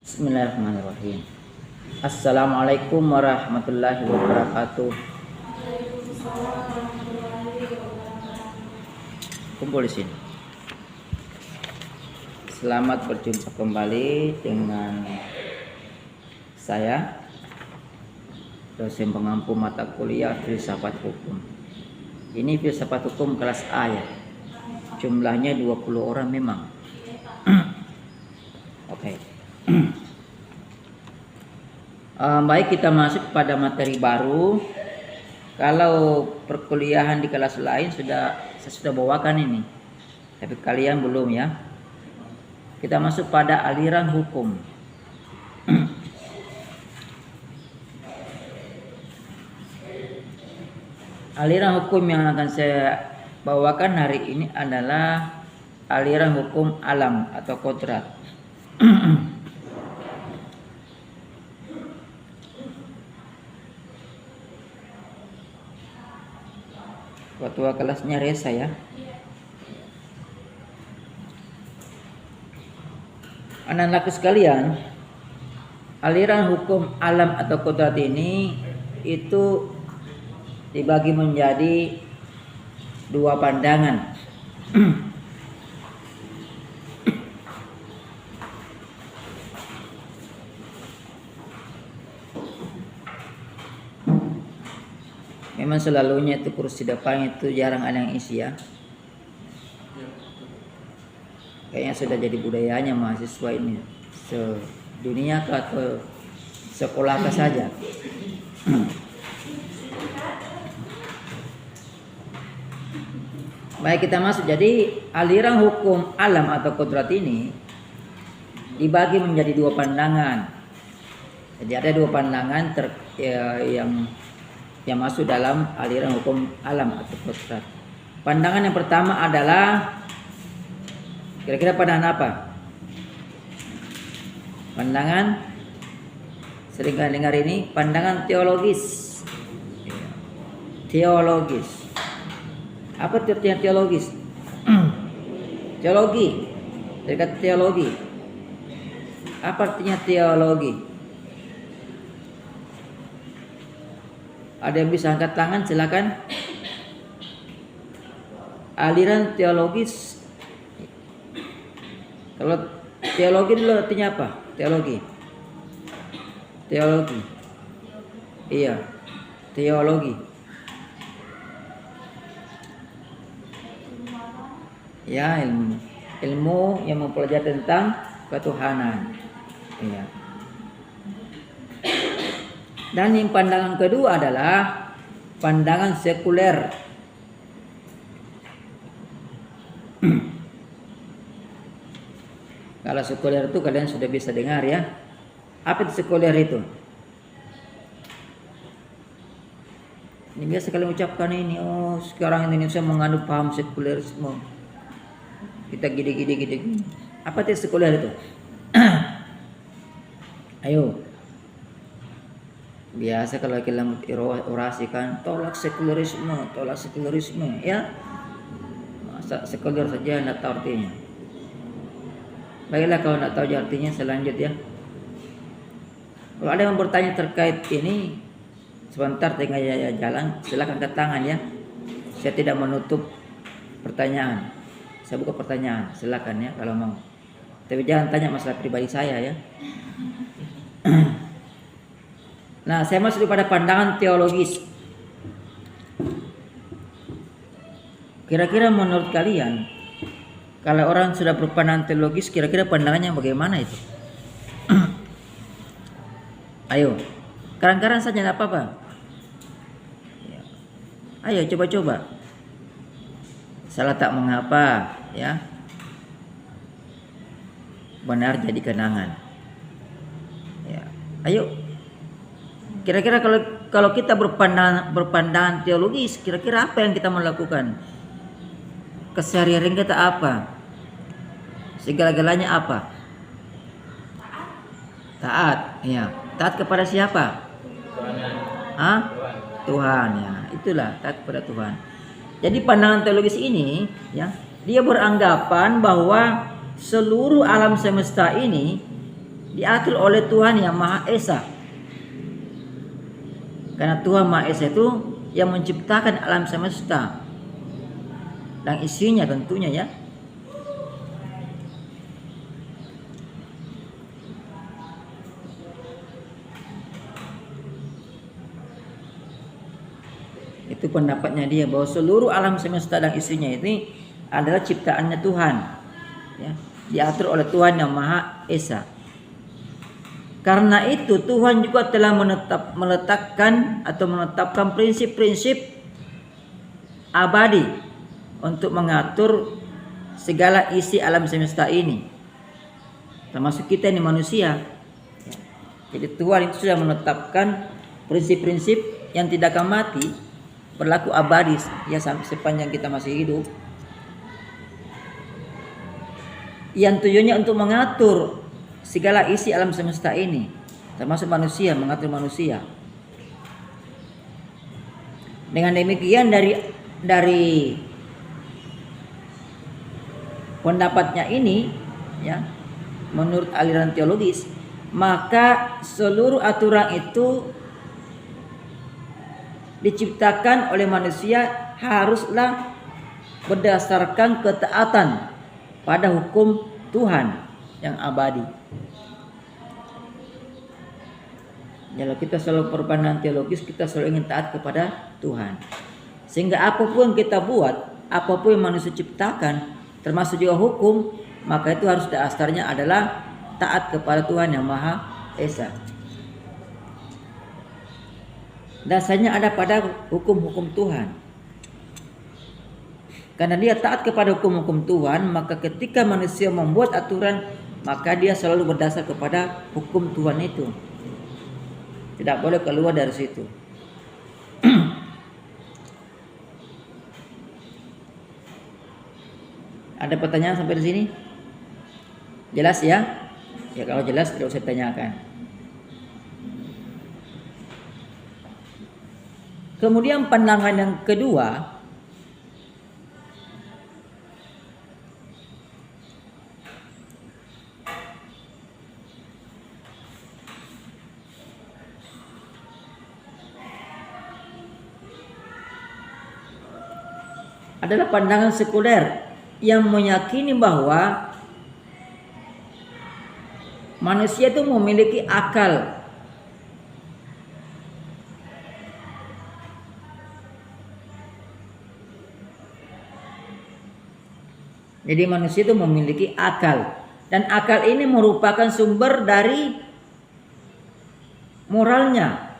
Bismillahirrahmanirrahim. Assalamualaikum warahmatullahi wabarakatuh. Kumpul di sini. Selamat berjumpa kembali dengan saya, dosen pengampu mata kuliah Filsafat Hukum. Ini Filsafat Hukum kelas A ya. Jumlahnya 20 orang memang. Oke. Baik, kita masuk pada materi baru. Kalau perkuliahan di kelas lain saya sudah bawakan ini, tapi kalian belum ya. Kita masuk pada aliran hukum. Aliran hukum yang akan saya bawakan hari ini adalah aliran hukum alam atau kodrat. Ketua kelasnya Resa ya. Anak-anakku sekalian, aliran hukum alam atau kodrat ini itu dibagi menjadi dua pandangan. Memang selalunya itu kursi depan itu jarang ada yang isi ya. Kayaknya sudah jadi budayanya mahasiswa ini sedunia atau sekolah saja. Baik, kita masuk. Jadi aliran hukum alam atau kodrat ini dibagi menjadi dua pandangan. Jadi ada dua pandangan yang masuk dalam aliran hukum alam atau kodrat. Pandangan yang pertama adalah, kira-kira pandangan apa? Pandangan, sering kalian dengar ini, pandangan teologis. Teologis. Apa artinya teologis? Teologi. Dekat teologi. Apa artinya teologi? Ada yang bisa angkat tangan, silakan. Aliran teologis. Kalau teologi dulu artinya apa? Teologi. Teologi. Iya. Teologi. Ya, ilmu yang mempelajari tentang ketuhanan. Iya. Dan yang pandangan kedua adalah pandangan sekuler. Kalau sekuler itu kalian sudah bisa dengar ya. Apa itu sekuler itu? Ini biasa kalian ucapkan ini. Oh, sekarang Indonesia menganut paham sekulerisme. Kita gini. Apa itu sekuler itu? Ayo. Biasa kalau kita orasi kan tolak sekulerisme ya. Masa sekuler saja tidak tahu artinya. Baiklah, kalau tidak tahu artinya selanjut ya. Kalau ada yang bertanya terkait ini, sebentar tengah jalan, silakan angkat tangan ya. Saya tidak menutup pertanyaan. Saya buka pertanyaan, silakan ya kalau mau. Tapi jangan tanya masalah pribadi saya ya. Nah, saya masuk pada pandangan teologis. Kira-kira menurut kalian, kalau orang sudah berpandangan teologis, kira-kira pandangannya bagaimana itu? Ayo, karang-karang saja, tidak apa-apa. Ayo, coba-coba. Salah tak mengapa, ya. Benar jadi kenangan. Ya. Ayo. Kira-kira kalau kita berpandangan teologis, kira-kira apa yang kita melakukan? Keseharian kita apa? Segala-galanya apa? Taat, ya. Taat kepada siapa? Tuhan. Tuhan, ya. Itulah taat kepada Tuhan. Jadi pandangan teologis ini, ya, dia beranggapan bahwa seluruh alam semesta ini diatur oleh Tuhan yang Maha Esa. Karena Tuhan Maha Esa itu yang menciptakan alam semesta dan isinya tentunya ya. Itu pendapatnya dia, bahwa seluruh alam semesta dan isinya ini adalah ciptaannya Tuhan ya, diatur oleh Tuhan yang Maha Esa. Karena itu Tuhan juga telah menetapkan prinsip-prinsip abadi untuk mengatur segala isi alam semesta ini, termasuk kita ini manusia. Jadi Tuhan itu sudah menetapkan prinsip-prinsip yang tidak akan mati, berlaku abadi ya sampai sepanjang kita masih hidup, yang tujuannya untuk mengatur segala isi alam semesta ini, termasuk manusia, mengatur manusia. Dengan demikian dari pendapatnya ini ya, menurut aliran teologis, maka seluruh aturan itu diciptakan oleh manusia haruslah berdasarkan ketaatan pada hukum Tuhan yang abadi. Kalau kita selalu berpandangan teologis, kita selalu ingin taat kepada Tuhan. Sehingga apapun kita buat, apapun yang manusia ciptakan, termasuk juga hukum, maka itu harus dasarnya adalah taat kepada Tuhan yang Maha Esa. Dasarnya ada pada hukum-hukum Tuhan. Karena dia taat kepada hukum-hukum Tuhan, maka ketika manusia membuat aturan, maka dia selalu berdasar kepada hukum Tuhan itu. Tidak boleh keluar dari situ. Ada pertanyaan sampai di sini? Jelas ya? Ya kalau jelas tidak usah tanyakan. Kemudian pandangan yang kedua, adalah pandangan sekuler yang meyakini bahwa manusia itu memiliki akal. Jadi manusia itu memiliki akal, dan akal ini merupakan sumber dari moralnya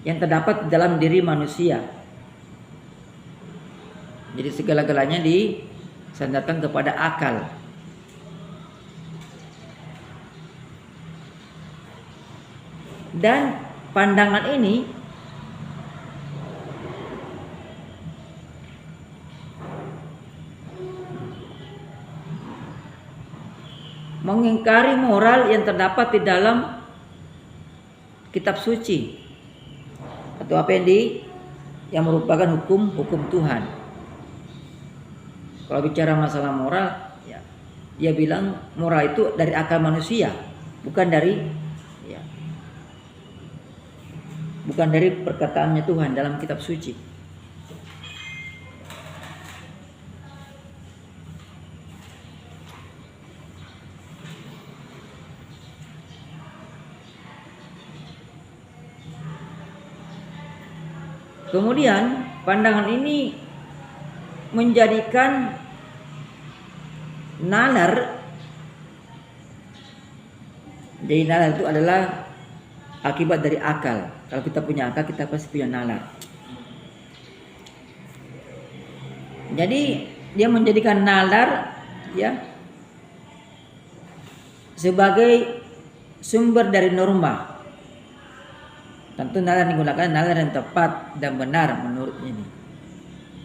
yang terdapat dalam diri manusia. Jadi segala-galanya disandarkan kepada akal. Dan pandangan ini mengingkari moral yang terdapat di dalam kitab suci atau apa yang merupakan hukum Tuhan. Kalau bicara masalah moral, ya, dia bilang moral itu dari akal manusia, bukan dari perkataannya Tuhan dalam kitab suci. Kemudian pandangan ini menjadikan nalar. Jadi nalar itu adalah akibat dari akal. Kalau kita punya akal, kita pasti punya nalar. Jadi dia menjadikan nalar ya sebagai sumber dari norma. Tentu nalar digunakan nalar yang tepat dan benar menurut ini.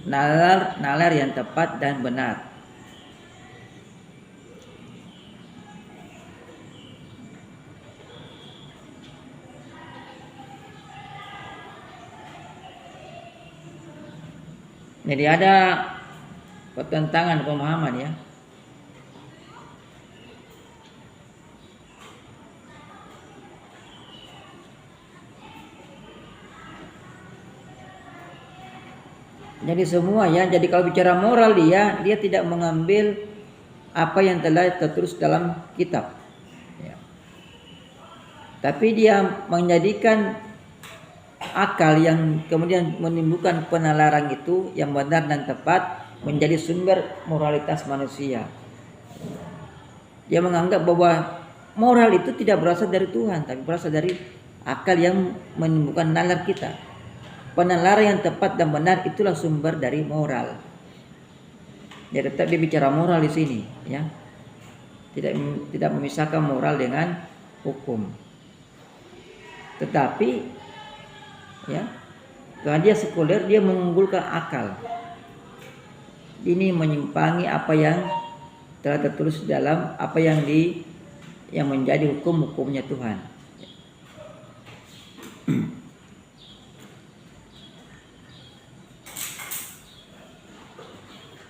Nalar yang tepat dan benar. Jadi ada pertentangan pemahaman ya. Jadi semua ya. Jadi kalau bicara moral dia tidak mengambil apa yang telah tertulis dalam kitab. Ya. Tapi dia menjadikan akal yang kemudian menimbulkan penalaran itu yang benar dan tepat menjadi sumber moralitas manusia. Dia menganggap bahwa moral itu tidak berasal dari Tuhan, tapi berasal dari akal yang menimbulkan nalar kita. Penalaran yang tepat dan benar itulah sumber dari moral. Dia tetap dibicara moral di sini, ya. Tidak memisahkan moral dengan hukum. Tetapi ya, karena dia sekuler, dia mengunggulkan akal. Ini menyimpangi apa yang telah tertulis dalam apa yang menjadi hukum-hukumnya Tuhan.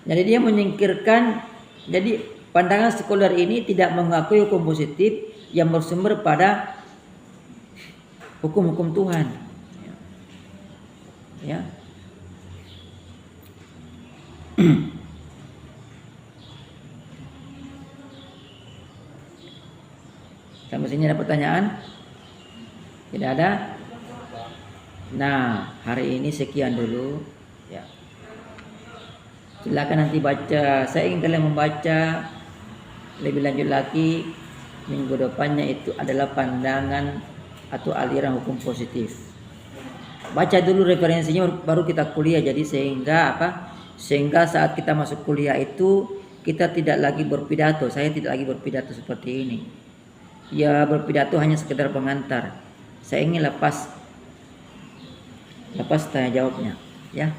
Jadi dia menyingkirkan, jadi pandangan sekuler ini tidak mengakui hukum positif yang bersumber pada hukum-hukum Tuhan. Ya. Sampai sini ada pertanyaan? Tidak ada? Nah, hari ini sekian dulu. Ya. Silakan nanti baca. Saya ingin kalian membaca lebih lanjut lagi. Minggu depannya itu adalah pandangan atau aliran hukum positif. Baca dulu referensinya baru kita kuliah. Jadi sehingga saat kita masuk kuliah itu kita tidak lagi berpidato. Saya tidak lagi berpidato seperti ini. Ya, berpidato hanya sekedar pengantar. Saya ingin lepas tanya jawabnya, ya.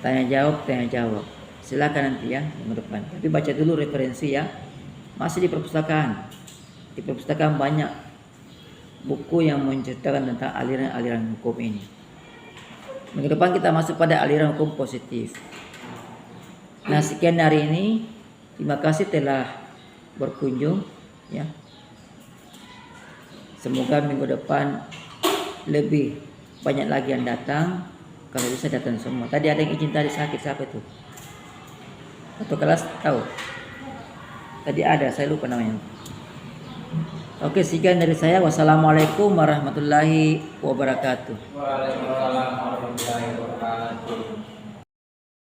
Tanya jawab. Silakan nanti ya minggu depan. Tapi baca dulu referensi ya. Masih di perpustakaan. Di perpustakaan banyak buku yang menceritakan tentang aliran-aliran hukum ini. Minggu depan kita masuk pada aliran hukum positif. Nah, sekian hari ini. Terima kasih telah berkunjung, ya. Semoga minggu depan lebih banyak lagi yang datang. Kalau bisa datang semua. Tadi ada yang izin tadi sakit, siapa itu? Atau kelas tahu? Tadi ada, saya lupa namanya. Oke, sekian dari saya. Wassalamualaikum warahmatullahi wabarakatuh.